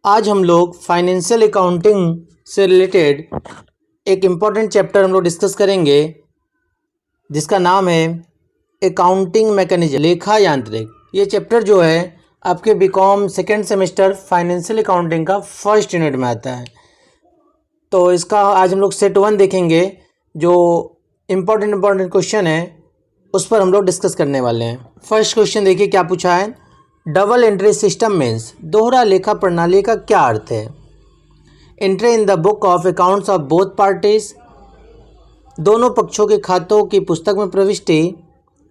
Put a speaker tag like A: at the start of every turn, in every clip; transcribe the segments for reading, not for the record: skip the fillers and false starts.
A: आज हम लोग फाइनेंशियल अकाउंटिंग से रिलेटेड एक इम्पॉर्टेंट चैप्टर हम लोग डिस्कस करेंगे जिसका नाम है अकाउंटिंग मैकेनिज्म, लेखा यांत्रिक। ये चैप्टर जो है आपके BCom second semester financial accounting का फर्स्ट यूनिट में आता है। तो इसका आज हम लोग सेट 1 देखेंगे, जो इम्पॉर्टेंट क्वेश्चन है उस पर हम लोग डिस्कस करने वाले हैं। फर्स्ट क्वेश्चन देखिए क्या पूछा है। डबल एंट्री सिस्टम मीन्स दोहरा लेखा प्रणाली का क्या अर्थ है। Entry in the book of accounts of both parties, दोनों पक्षों के खातों की पुस्तक में प्रविष्टि।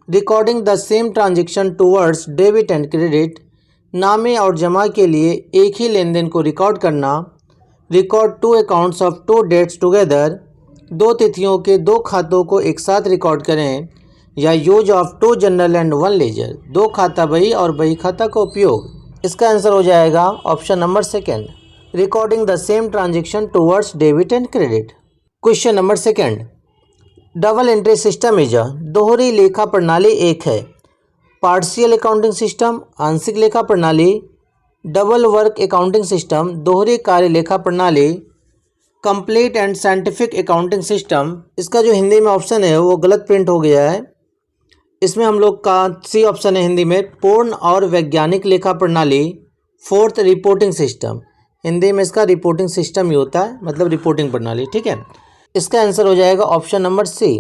A: Recording the same transaction towards debit and credit, नामे और जमा के लिए एक ही लेन देन को रिकॉर्ड करना। Record two accounts of two dates together, दो तिथियों के दो खातों को एक साथ रिकॉर्ड करें। या use of two journal and one ledger, दो खाता बही और बही खाता का उपयोग। इसका आंसर हो जाएगा option number second, recording the same transaction towards debit and credit. Question number second, double entry system is a, दोहरी लेखा प्रणाली एक है। पार्शियल अकाउंटिंग सिस्टम आंशिक लेखा प्रणाली, डबल वर्क अकाउंटिंग सिस्टम दोहरी कार्य लेखा प्रणाली, complete and scientific accounting system. इसका जो हिंदी में ऑप्शन है वो गलत प्रिंट हो गया है। इसमें हम लोग का सी ऑप्शन है हिंदी में, पूर्ण और वैज्ञानिक लेखा प्रणाली। फोर्थ, रिपोर्टिंग सिस्टम, हिंदी में इसका रिपोर्टिंग सिस्टम ही होता है, मतलब रिपोर्टिंग प्रणाली। ठीक है, इसका आंसर हो जाएगा option number C,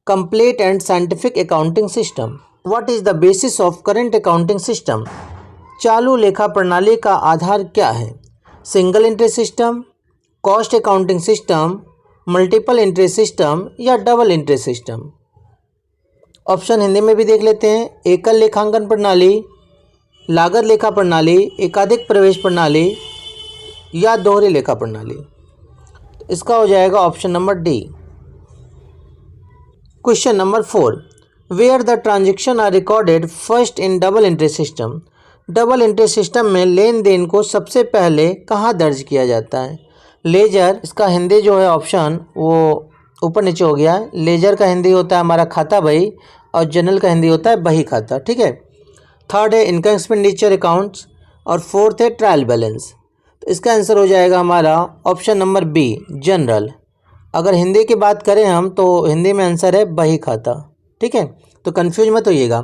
A: complete and scientific accounting system. What is the basis of current accounting system, चालू लेखा प्रणाली का आधार क्या है। Single entry system, cost accounting system, multiple entry system या double entry system. Option Hindi में भी देख लेते हैं। एकल लेखांकन प्रणाली, लागत लेखा प्रणाली, एकाधिक प्रवेश प्रणाली या दोहरी लेखा प्रणाली। इसका हो जाएगा option number D. Question number 4, where the transaction are recorded first in double entry system, double entry system में लेन देन को सबसे पहले कहाँ दर्ज किया जाता है। लेजर, इसका हिंदी जो है ऑप्शन वो ऊपर नीचे हो गया है। लेजर का हिंदी होता है हमारा खाता बही और जनरल का हिंदी होता है बही खाता। ठीक है, थर्ड है इनकम एक्सपेंडिचर अकाउंट्स और फोर्थ है ट्रायल बैलेंस। तो इसका आंसर हो जाएगा हमारा ऑप्शन नंबर बी, जनरल। अगर हिंदी की बात करें हम तो हिंदी में आंसर है बही खाता। ठीक है, तो कन्फ्यूज मत होइएगा,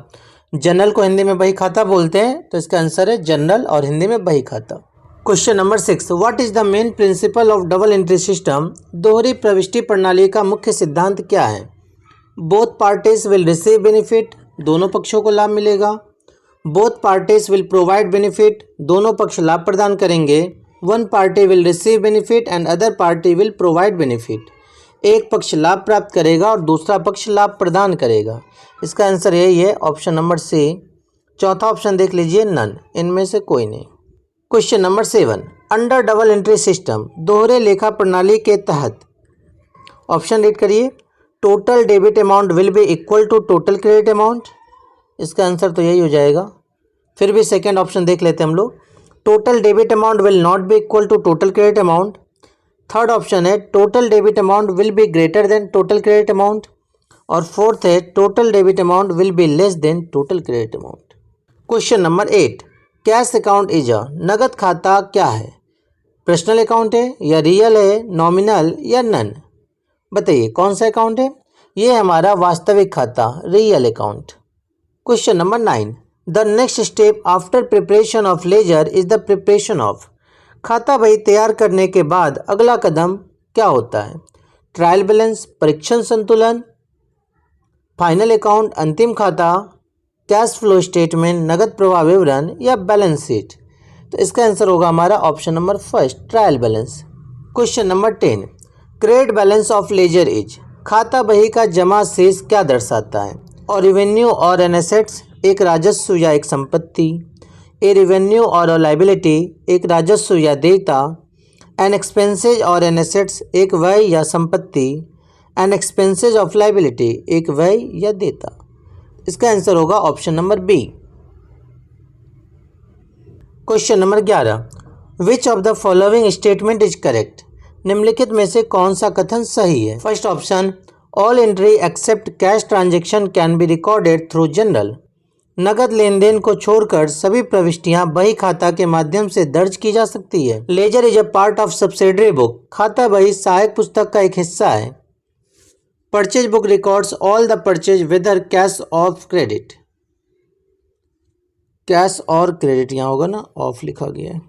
A: जनरल को हिंदी में बही खाता बोलते हैं, तो इसका आंसर है जनरल और हिंदी में बही खाता। Question number 6, what is the main principle of double entry system, दोहरी प्रविष्टि प्रणाली का मुख्य सिद्धांत क्या है। Both parties will receive benefit, दोनों पक्षों को लाभ मिलेगा। Both parties will provide benefit, दोनों पक्ष लाभ प्रदान करेंगे। One party will receive benefit and other party will provide benefit, एक पक्ष लाभ प्राप्त करेगा और दूसरा पक्ष लाभ प्रदान करेगा। इसका आंसर यही है ऑप्शन नंबर सी। चौथा ऑप्शन देख लीजिए, नन, इनमें से कोई नहीं। Question number 7, under double entry system, दोहरे लेखा प्रणाली के तहत ऑप्शन रीड करिए। Total debit amount will be equal to total credit amount, इसका आंसर तो यही हो जाएगा। फिर भी सेकंड ऑप्शन देख लेते हैं हम लोग। Total debit amount will not be equal to total credit amount. Third option है total debit amount will be greater than total credit amount. और फोर्थ है total debit amount will be less than total credit amount. Question number 8, cash account is a, नगद खाता क्या है। Personal account है या real है, नॉमिनल या नन। बताइए कौन सा अकाउंट है। ये हमारा वास्तविक खाता, real account. Question number 9, the next step after preparation of ledger is the preparation of, खाता बही तैयार करने के बाद अगला कदम क्या होता है। ट्रायल बैलेंस, परीक्षण संतुलन, फाइनल अकाउंट अंतिम खाता, कैश फ्लो स्टेटमेंट नगद प्रवाह विवरण या बैलेंस शीट। तो इसका आंसर होगा हमारा option number first, trial balance. Question number 10, credit balance of ledger is, खाता बही का जमा शेष क्या दर्शाता है। और रेवेन्यू और एन एसेट्स, एक राजस्व या एक संपत्ति। ए रेवेन्यू और लायबिलिटी, एक राजस्व या देयता। एन एक्सपेंसेज और एन एसेट्स, एक व्यय या संपत्ति। एन एक्सपेंसेज ऑफ लायबिलिटी, एक व्यय या देयता। इसका आंसर होगा option number B. Question number 11, which of the following statement is correct, निम्नलिखित में से कौन सा कथन सही है। First option, all entry except cash transaction can be recorded through journal, नकद लेन देन को छोड़कर सभी प्रविष्टियां बही खाता के माध्यम से दर्ज की जा सकती है। Ledger is a part of subsidiary book. खाता बही सहायक पुस्तक का एक हिस्सा है। Purchase book records all the purchase whether cash of credit. Cash और क्रेडिट यहाँ होगा ना, ऑफ लिखा गया है।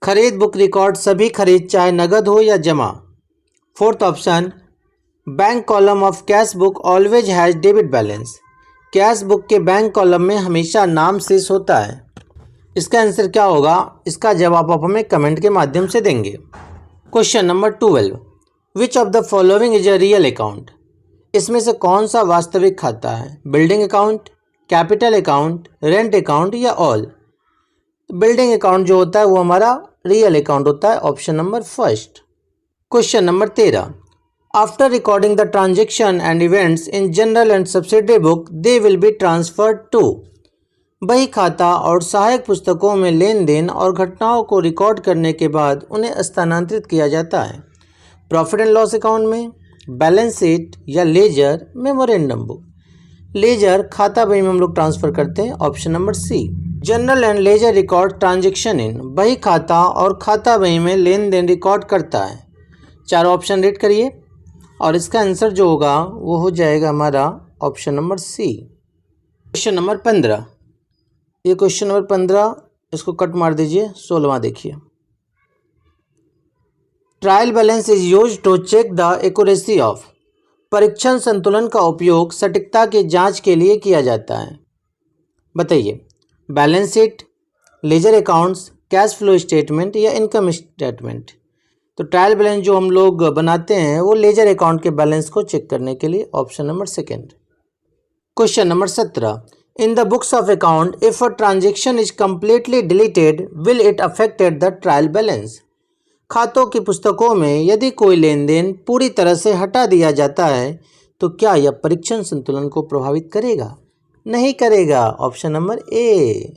A: खरीद बुक रिकॉर्ड सभी खरीद चाहे नगद हो या जमा। Fourth option, bank column of cash book always has debit balance. Cash book के बैंक कॉलम में हमेशा नाम शेष होता है। इसका आंसर क्या होगा, इसका जवाब आप हमें कमेंट के माध्यम से देंगे। Question number 12, which of the following is a real account. इसमें से कौन सा वास्तविक खाता है? Building account, capital account, rent account या ऑल। बिल्डिंग अकाउंट जो होता है वो हमारा रियल अकाउंट होता है, option number first. Question number 13, after recording the transaction and events in journal and subsidiary book they will be transferred to. बही खाता और सहायक पुस्तकों में लेन देन और घटनाओं को रिकॉर्ड करने के बाद उन्हें स्थानांतरित किया जाता है। प्रॉफिट एंड लॉस अकाउंट में, बैलेंस शीट या लेजर, मेमोरेंडम बुक। लेजर खाता बही में हम लोग ट्रांसफर करते हैं, option number C. Journal and ledger record transaction in. बही खाता और खाता बही में लेन देन रिकॉर्ड करता है। चारों ऑप्शन रीड करिए और इसका आंसर जो होगा वो हो जाएगा हमारा option number C. Question number 15, ये क्वेश्चन नंबर 15 इसको कट मार दीजिए। 16वां देखिए, trial balance is used to check the accuracy of. परीक्षण संतुलन का उपयोग सटीकता की जांच के लिए किया जाता है। बताइए, balance sheet, ledger accounts, cash flow statement या इनकम स्टेटमेंट। तो ट्रायल बैलेंस जो हम लोग बनाते हैं वो लेजर अकाउंट के बैलेंस को चेक करने के लिए, option number second. Question number 17, in the books of account if a transaction is completely deleted will it affected the trial balance. खातों की पुस्तकों में यदि कोई लेन देन पूरी तरह से हटा दिया जाता है तो क्या यह परीक्षण संतुलन को प्रभावित करेगा? नहीं करेगा, option number A.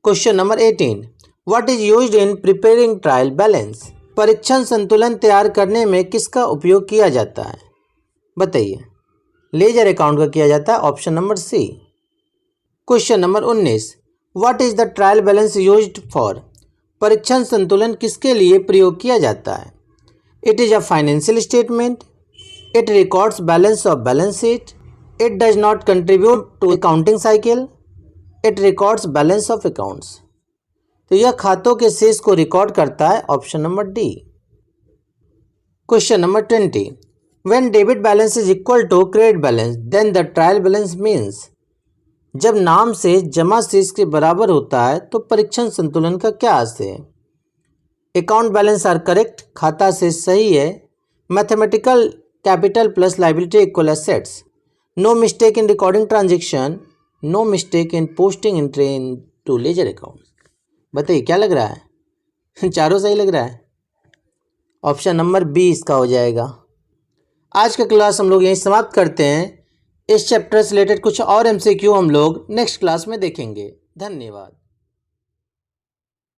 A: Question number 18, what is used in preparing trial balance. परीक्षण संतुलन तैयार करने में किसका उपयोग किया जाता है? बताइए। लेजर अकाउंट का किया जाता है, option number C. Question number 19, what is the trial balance used for. परीक्षण संतुलन किसके लिए प्रयोग किया जाता है? It is a financial statement, it records balance of balance sheet, it does not contribute to accounting cycle, it records balance of accounts. तो यह खातों के शेष को रिकॉर्ड करता है, option number D. Question number 20, when debit balance is equal to credit balance then the trial balance means. जब नाम से जमा शेष के बराबर होता है तो परीक्षण संतुलन का क्या अर्थ है? अकाउंट बैलेंस आर करेक्ट, खाता शेष सही है। Mathematical capital plus liability equal assets. No mistake in recording transaction, no mistake in posting entry into ledger account. बताइए क्या लग रहा है? चारों सही लग रहा है, ऑप्शन नंबर बी इसका हो जाएगा। आज का क्लास हम लोग यहीं समाप्त करते हैं। इस चैप्टर से रिलेटेड कुछ और एमसीक्यू हम लोग नेक्स्ट क्लास में देखेंगे। धन्यवाद।